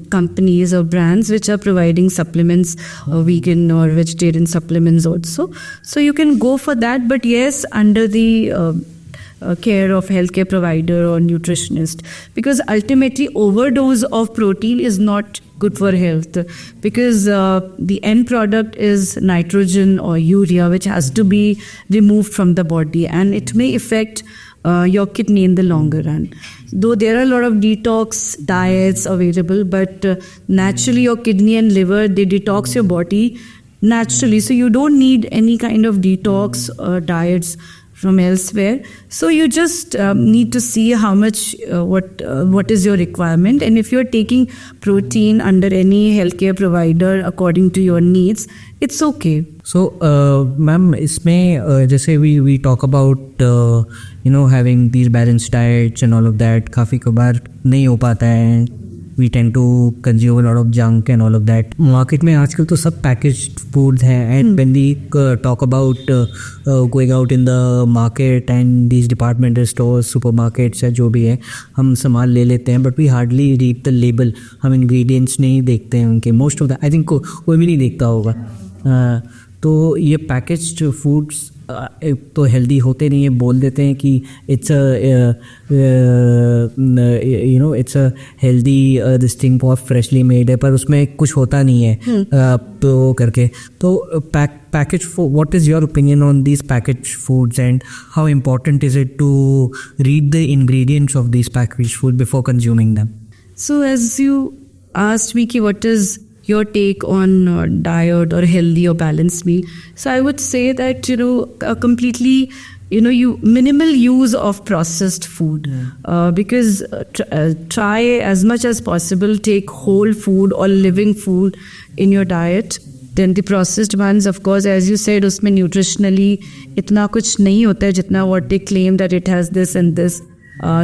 companies or brands which are providing supplements, vegan or vegetarian supplements also. So you can go for that, but yes, under the care of healthcare provider or nutritionist, because ultimately overdose of protein is not good for health, because the end product is nitrogen or urea, which has to be removed from the body, and it may affect your kidney in the longer run. Though there are a lot of detox diets available, but naturally your kidney and liver, they detox your body naturally, so you don't need any kind of detox diets from elsewhere. So you just need to see how much, what is your requirement, and if you're taking protein under any healthcare provider according to your needs, it's okay. So ma'am, इसमें जैसे we talk about having these balanced diets and all of that, काफ़ी कबार नहीं हो पाता है, we tend to consume a lot of junk and all of that. Market में आजकल तो सब packaged foods हैं, and when we talk about going out in the market and these departmental stores, supermarkets या जो भी है, हम सामान ले लेते हैं, but we hardly read the label. हम ingredients नहीं देखते हैं उनके. Most of the, I think कोई भी नहीं देखता होगा. तो ये पैकेज्ड फूड्स तो हेल्दी होते नहीं है. बोल देते हैं कि it's it's a healthy this thing, बहुत फ्रेशली मेड है, पर उसमें कुछ होता नहीं है तो करके. तो packaged food, what is your opinion on these packaged foods, and how important is it to read the ingredients of these packaged food before consuming them? So as you asked me ki what is your take on diet or healthy or balanced meal, so I would say that completely minimal use of processed food, because try as much as possible take whole food or living food in your diet. Then the processed ones, of course, as you said, उसमें nutritionally इतना कुछ नहीं होता है जितना what they claim that it has this and this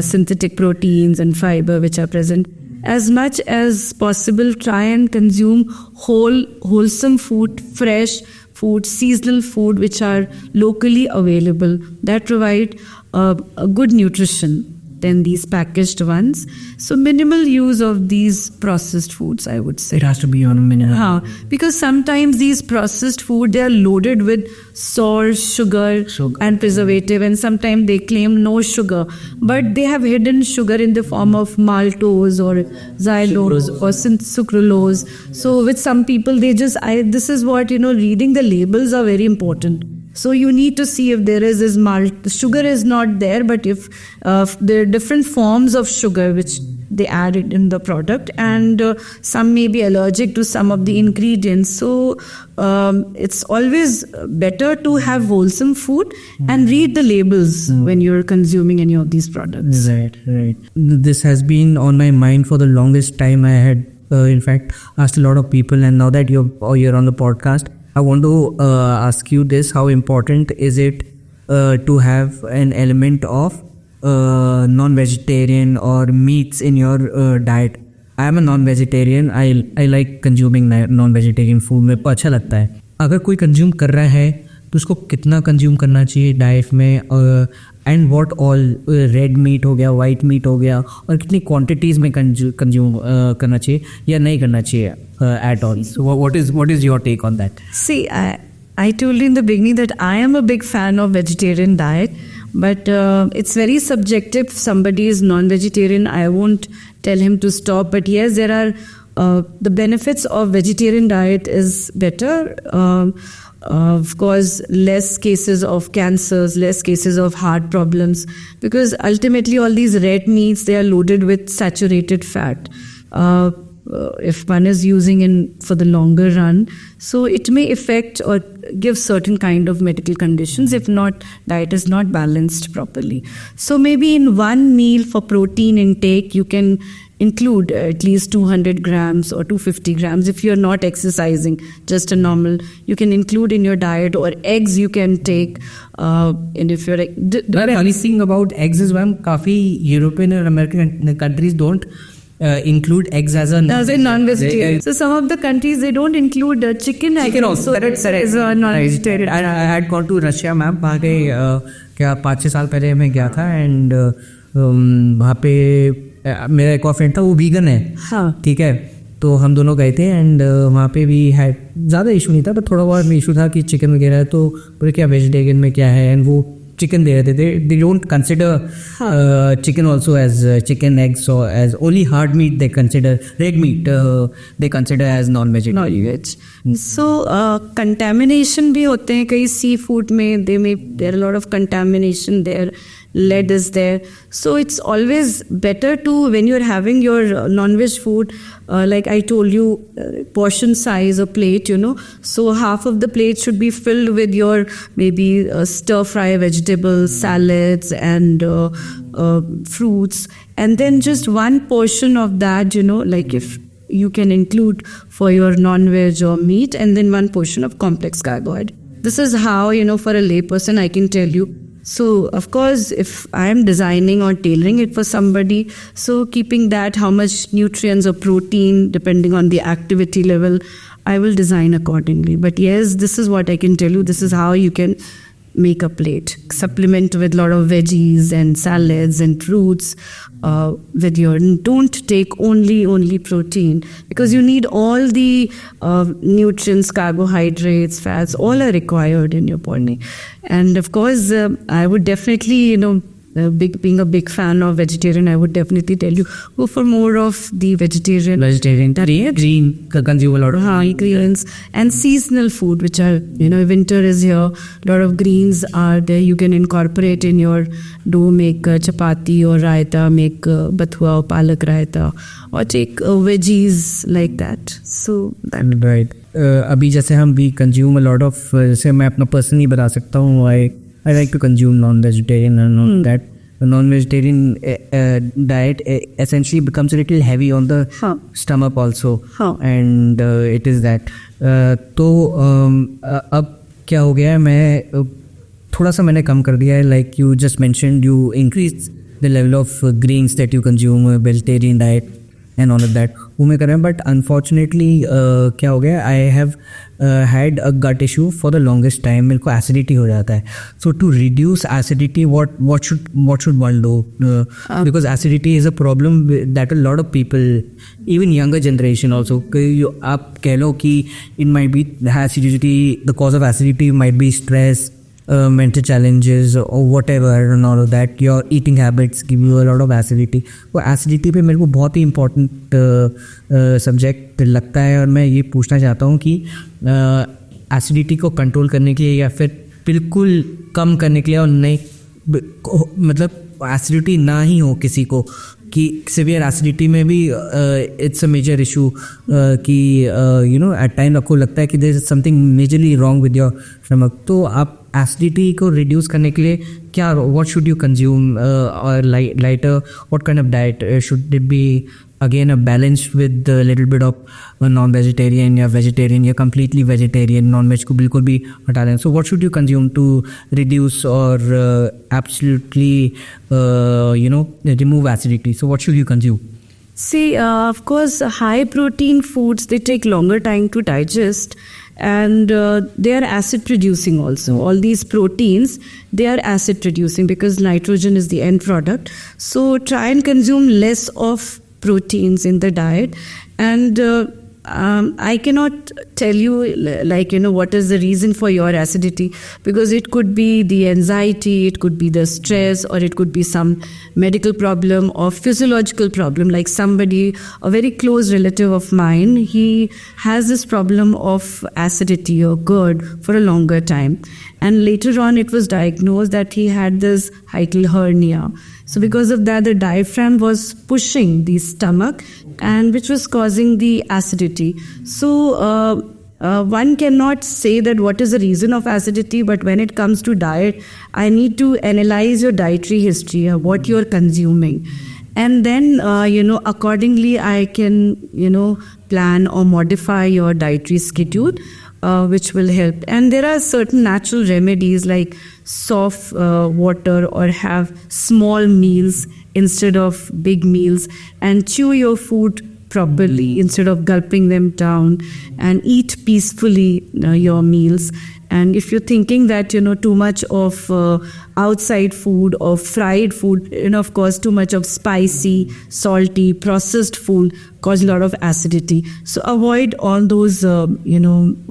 synthetic proteins and fiber which are present. As much as possible, try and consume wholesome food, fresh food, seasonal food which are locally available, that provide a good nutrition than these packaged ones. So minimal use of these processed foods, I would say. It has to be on a minimum. Because sometimes these processed food, they are loaded with salt, sugar and preservative, and sometimes they claim no sugar, but they have hidden sugar in the form of maltose or xylose or sucralose. So with some people, this is what, reading the labels are very important. So you need to see if there is this malt. Sugar is not there, but if there are different forms of sugar which they added in the product, and some may be allergic to some of the ingredients. So it's always better to have wholesome food and read the labels when you're consuming any of these products. Right. This has been on my mind for the longest time. I had, in fact, asked a lot of people, and now that you're on the podcast, I want to ask you this: how important is it to have an element of non-vegetarian or meats in your diet? I am a non-vegetarian. I like consuming non-vegetarian food. मेरे को अच्छा लगता है. अगर कोई consume कर रहा है तो उसको कितना कंज्यूम करना चाहिए डाइट में, and what all, red meat हो गया, वाइट मीट हो गया, और कितनी क्वांटिटीज़ में कंज्यूम करना चाहिए या नहीं करना चाहिए at all. So what is your take on that? See, I told you in the beginning that I am a big fan of vegetarian diet, but it's very subjective. If somebody is non-vegetarian, I won't tell him to stop. But yes, there are the benefits of vegetarian diet is better. Of course, less cases of cancers, less cases of heart problems, because ultimately all these red meats, they are loaded with saturated fat. If one is using for the longer run, so it may affect or give certain kind of medical conditions if not diet is not balanced properly. So maybe in one meal for protein intake, you can include at least 200 grams or 250 grams. If you're not exercising, just a normal, you can include in your diet, or eggs you can take. And if you're the funny thing about eggs is, ma'am, काफी European and American countries don't include eggs as a non-vegetarian. So some of the countries, they don't include chicken. Chicken also. Correct. Is a non-vegetarian. I had gone to Russia, ma'am. वहाँ के क्या 5-6 साल पहले मैं गया था, and वहाँ पे मेरा एक और फ्रेंड था, वो वीगन है. हाँ. ठीक है. तो हम दोनों गए थे, एंड वहाँ पे भी है, ज़्यादा इशू नहीं था, पर थोड़ा बहुत इशू था कि चिकन वगैरह है, तो बोले क्या वेजिटेरियन में क्या है, एंड वो chicken दे रहे थे. They don't consider chicken also as chicken, eggs, or as only hard meat. They consider red meat. They consider as non-vegetarian. Non-veg. So contamination भी होते हैं कई seafood में. There are a lot of contamination there. Lead is there. So it's always better to, when you're having your non-veg food, like I told you, portion size or plate, so half of the plate should be filled with your maybe stir fry vegetables, salads and fruits, and then just one portion of that, like if you can include for your non-veg or meat, and then one portion of complex carbohydrate. This is how, for a lay person, I can tell you So of course, if I am designing or tailoring it for somebody, so keeping that how much nutrients or protein depending on the activity level, I will design accordingly. But yes, this is what I can tell you. This is how you can make a plate. Supplement with a lot of veggies and salads and fruits with your. Don't take only protein, because you need all the nutrients, carbohydrates, fats, all are required in your body. And of course, I would definitely, being a big fan of vegetarian, I would definitely tell you, go for more of the vegetarian green consume a lot of greens and seasonal food, which are, winter is here, a lot of greens are there. You can incorporate in your dough, make chapati or raita, make bathua or palak raita, or take veggies like that. So that right. अभी जैसे हम we consume a lot of जैसे मैं अपना personally बता सकता हूँ, I like to consume non-vegetarian and all that. The non-vegetarian diet essentially becomes a little heavy on the stomach also, and it is that. तो अब क्या हो गया है, मैं थोड़ा सा मैंने कम कर दिया है. Like you just mentioned, you increase the level of greens that you consume, vegetarian diet and all of that. वो मैं कर रहा हूँ, बट अनफॉर्चुनेटली क्या हो गया, I have had a gut issue for the longest time. मेरे को एसिडिटी हो जाता है. So to reduce acidity what should one do? Because acidity is a problem that a lot of people, even younger generation also, आप कह लो कि it might be acidity, the cause of acidity might be stress, mental challenges or whatever and all of that. Your eating habits give you a lot of acidity. वो acidity पे मेरे को बहुत ही important subject लगता है, और मैं ये पूछना चाहता हूँ कि acidity को control करने के लिए या फिर बिल्कुल कम करने के लिए, और नहीं मतलब एसिडिटी ना ही हो किसी को, कि सिवियर एसिडिटी में भी इट्स अ मेजर इशू, कि एट टाइम आपको लगता है कि there is something majorly wrong with your stomach. तो आप एसिडिटी को रिड्यूस करने के लिए क्या, व्हाट शुड यू कंज्यूम, और lighter, what kind of diet should it be? Again, a balance with a little bit of non-vegetarian या vegetarian या completely vegetarian, non-veg को बिल्कुल भी हटा दें. So what should you consume to reduce or absolutely remove acidity? So what should you consume? See, of course, high protein foods, they take longer time to digest, and they are acid producing also. All these proteins, they are acid producing because nitrogen is the end product. So try and consume less of proteins in the diet. And I cannot tell you what is the reason for your acidity, because it could be the anxiety, it could be the stress, or it could be some medical problem or physiological problem. Like somebody, a very close relative of mine, he has this problem of acidity or GERD for a longer time, and later on it was diagnosed that he had this hiatal hernia. So because of that, the diaphragm was pushing the stomach, and which was causing the acidity. So one cannot say that what is the reason of acidity, but when it comes to diet, I need to analyze your dietary history, what you're consuming. And then, accordingly, I can, plan or modify your dietary schedule, which will help. And there are certain natural remedies like soft water, or have small meals instead of big meals, and chew your food properly instead of gulping them down, and eat peacefully your meals. And if you're thinking that, too much of outside food or fried food, of course, too much of spicy, salty, processed food cause a lot of acidity. So avoid all those,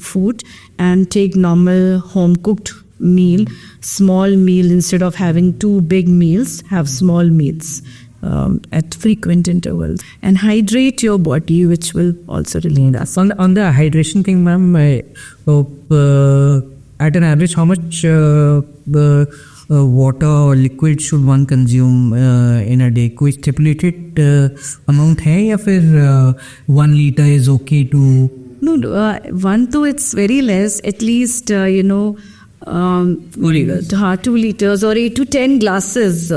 food, and take normal home cooked meal, small meal. Instead of having two big meals, have small meals at frequent intervals, and hydrate your body, which will also relieve us. On the hydration thing, ma'am, at an average, how much water or liquid should one consume in a day? कोई stipulated amount है, या फिर 1 liter is okay to? No, 1 to it's very less. At least 2 liters. 2 liters or 8 to 10 glasses,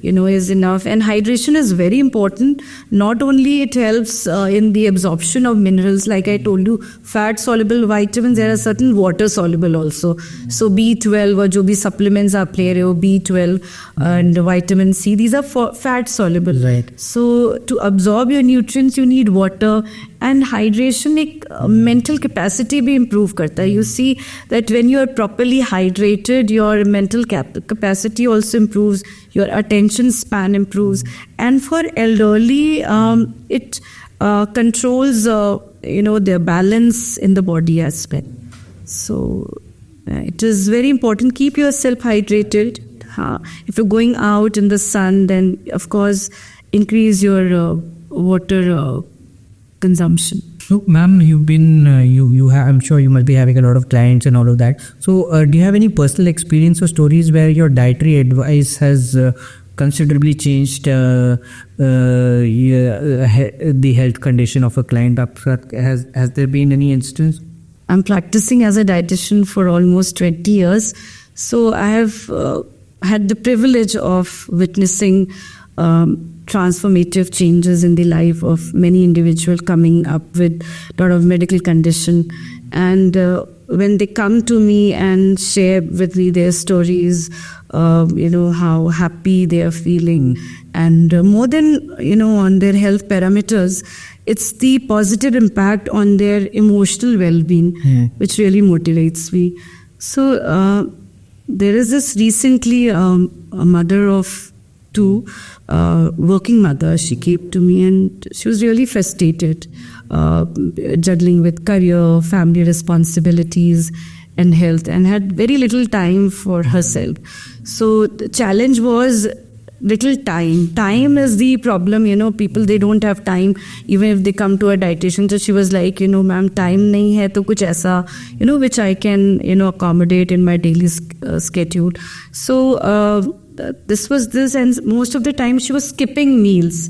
is enough. And hydration is very important. Not only it helps in the absorption of minerals, like I told you, fat-soluble vitamins, there are certain water-soluble also. So B12 or जो भी supplements आप ले रहे हो, B12 and vitamin C, these are fat-soluble. Right. So to absorb your nutrients, you need water. And hydration एक mental capacity भी improve करता है. You see that when you are properly hydrated, your mental capacity also improves, your attention span improves. And for elderly, it controls, their balance in the body aspect. So it is very important. Keep yourself hydrated. If you're going out in the sun, then of course increase your water consumption. So, ma'am, you've been, I'm sure you must be having a lot of clients and all of that. So, do you have any personal experience or stories where your dietary advice has considerably changed the health condition of a client? Has there been any instance? I'm practicing as a dietitian for almost 20 years. So, I have had the privilege of witnessing transformative changes in the life of many individuals coming up with a lot of medical condition. And when they come to me and share with me their stories, how happy they are feeling, and more than, on their health parameters, it's the positive impact on their emotional well-being, which really motivates me. So there is this recently a mother of 2, working mother. She came to me and she was really frustrated, juggling with career, family responsibilities and health, and had very little time for herself. So the challenge was little time. Time is the problem, people, they don't have time even if they come to a dietitian. So she was like, ma'am, time nahi hai to kuch aisa, which I can, accommodate in my daily schedule. So this was this, and most of the time she was skipping meals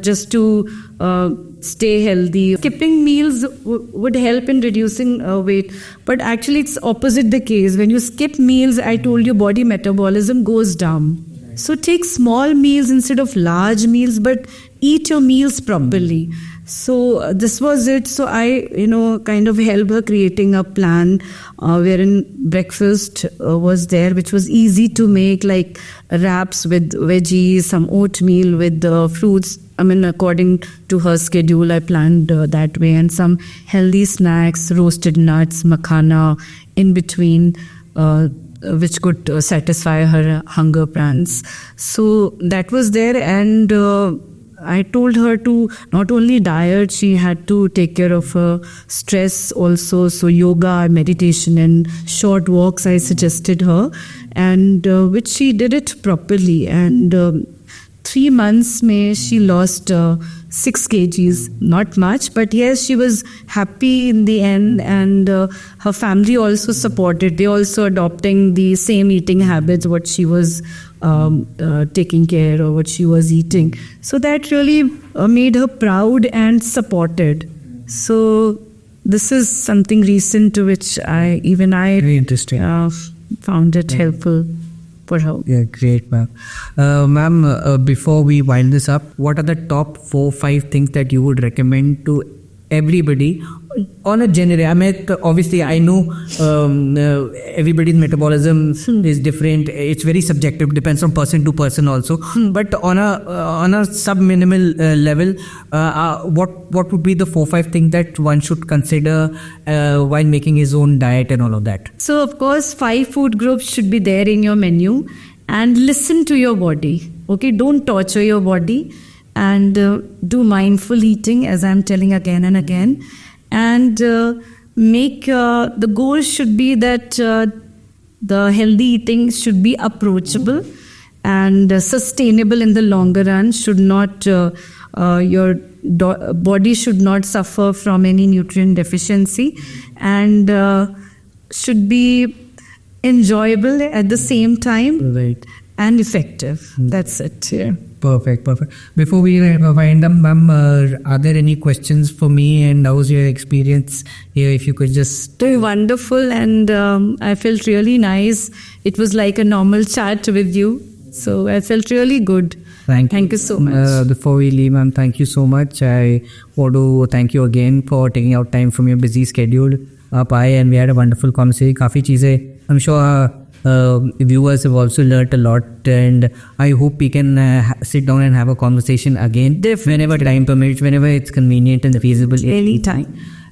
just to stay healthy. Skipping meals would help in reducing weight, but actually it's opposite the case. When you skip meals, I told you, body metabolism goes down. So take small meals instead of large meals, but eat your meals properly. So this was it. So I, kind of helped her creating a plan wherein breakfast was there, which was easy to make, like wraps with veggies, some oatmeal with fruits. According to her schedule, I planned that way, and some healthy snacks, roasted nuts, makhana in between, which could satisfy her hunger pangs. So that was there, and I told her to not only diet, she had to take care of her stress also. So yoga, meditation and short walks I suggested her, and which she did it properly. And 3 months she lost 6 kgs, not much, but yes, she was happy in the end, and her family also supported. They also adopting the same eating habits, what she was taking care of, what she was eating. So that really made her proud and supported. So this is something recent to which I Very interesting. Found it helpful for her. Yeah, great, ma'am. Ma'am, before we wind this up, what are the top 4-5 things that you would recommend to everybody on a general? Obviously, I know everybody's metabolism is different. It's very subjective, depends from person to person also. But on a sub-minimal level, what would be the 4-5 things that one should consider while making his own diet and all of that? So, of course, 5 food groups should be there in your menu, and listen to your body. Okay, don't torture your body, and do mindful eating, as I'm telling again and again. And make the goal should be that the healthy eating should be approachable and sustainable in the longer run. Should not your body should not suffer from any nutrient deficiency, and should be enjoyable at the same time, Right. and effective. That's it. Yeah. Perfect. Before we wind up, ma'am, are there any questions for me, and how was your experience here? If you could just... Wonderful, and I felt really nice. It was like a normal chat with you. So I felt really good. Thank you so much. Before we leave, ma'am, thank you so much. I want to thank you again for taking out time from your busy schedule. आप आए and we had a wonderful conversation. काफ़ी चीज़ें I'm sure viewers have also learnt a lot, and I hope we can sit down and have a conversation again. Whenever time permits, whenever it's convenient and feasible. Anytime.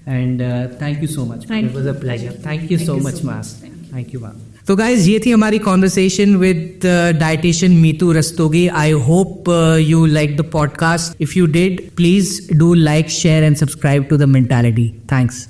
And thank you so much. Thank It was a pleasure. Thank you so much, ma'am. Thank you, ma'am. तो guys ये थी हमारी conversation with dietitian Meetu Rastogi. I hope you like the podcast. If you did, please do like, share and subscribe to the mentality. Thanks.